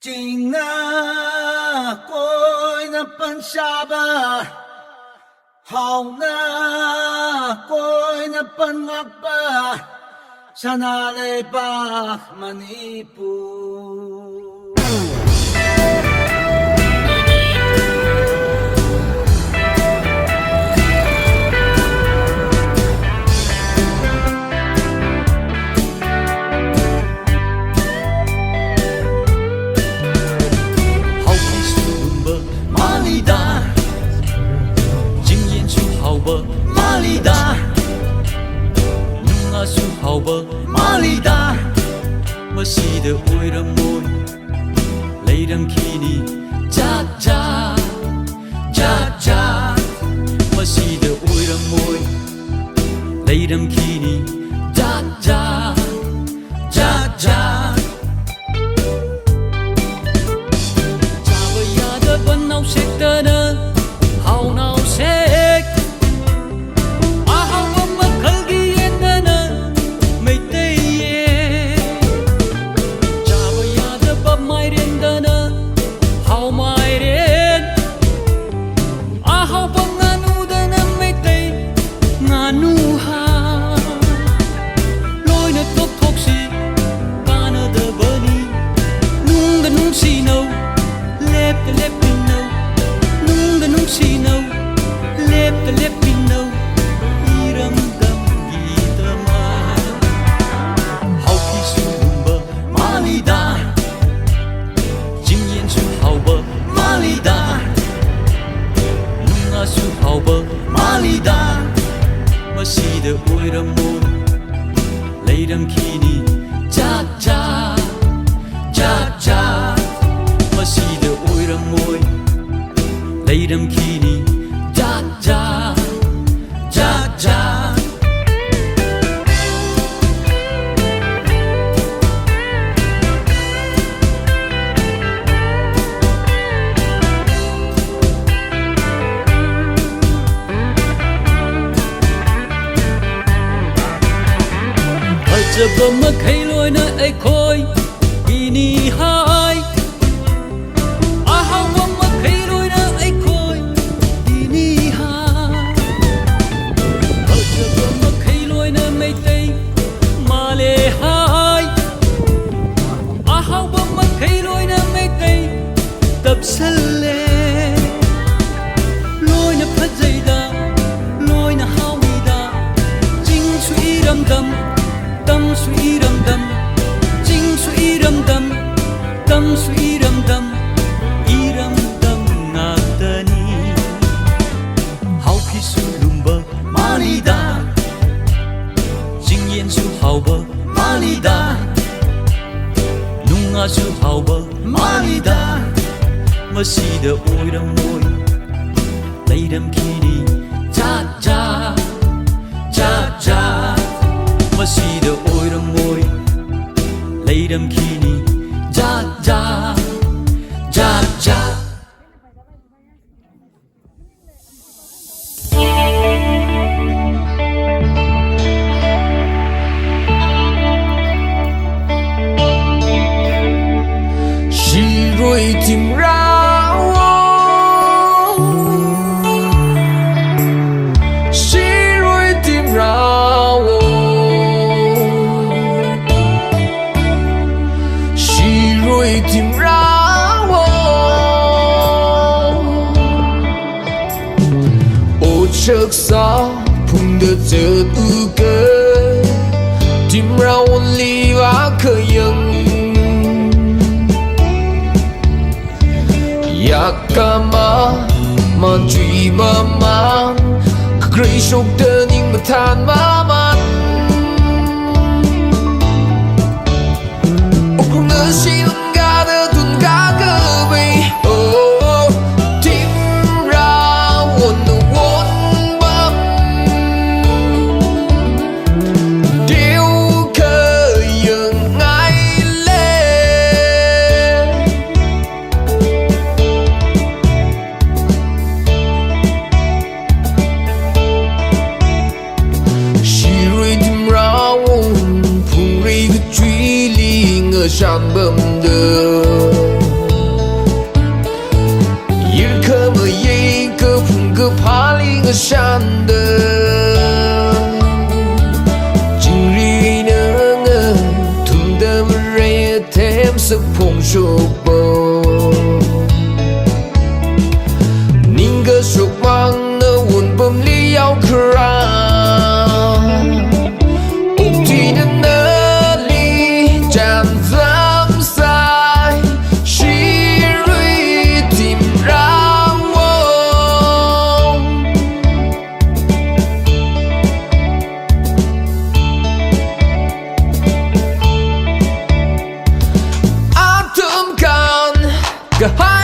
Chính cõi na pan sa ba hào na cõi na pan ngak ba sana le ba Manipur. Malida, nunga su hauba Malida, masida oiram moi, leiram kini, ja ja, ja ja, masida oiram moi, leiram kini, ja ja, ja ja. Chava yada banau sektana, hau nau sek. Malida, masida oiram moi, leiram kini, ja ja, ja ja, masida oiram moi, leiram kini, ja ja, ja ja. Giờ bờ mơ khay lôi nơi ấy khôi ini hai a hao bờ mơ khay lôi nơi ấy khôi ini hai giờ bờ mơ khay lôi nơi mây tây mà lệ hai a hao bờ mơ khay lôi nơi mây tây tập sân lệ lôi nơi phát dây đa lôi nơi hao mi đa chính suy đầm đầm tâm suy đầm đầm, chính suy đầm đầm, tâm suy đầm đầm, ý đầm đầm ngạc tani. Hậu khi su lumba Malida, chính yên su hậu bờ Malida, nunga su hậu bờ Malida, masida oi đầm môi, lấy đầm kini, cha cha, cha cha. Masida oiram moi, leiram kini, ja ja, ja ja. She rồi tìm ra. Tìm ra ô chợt xa phùng đợt chợt ư cơ tìm ra ôn ly và khởi yang yakama man truy ma man kray shok đơn nhưng mà than ma man ô cùng lỡ xin she thêm sức phùng chụp bồ nín cơ chụp mang nơ buồn bơm lý áo kra úc thì đến nơ ly chạm dám sai chỉ ruy tìm ra mong áp thơm can cả hai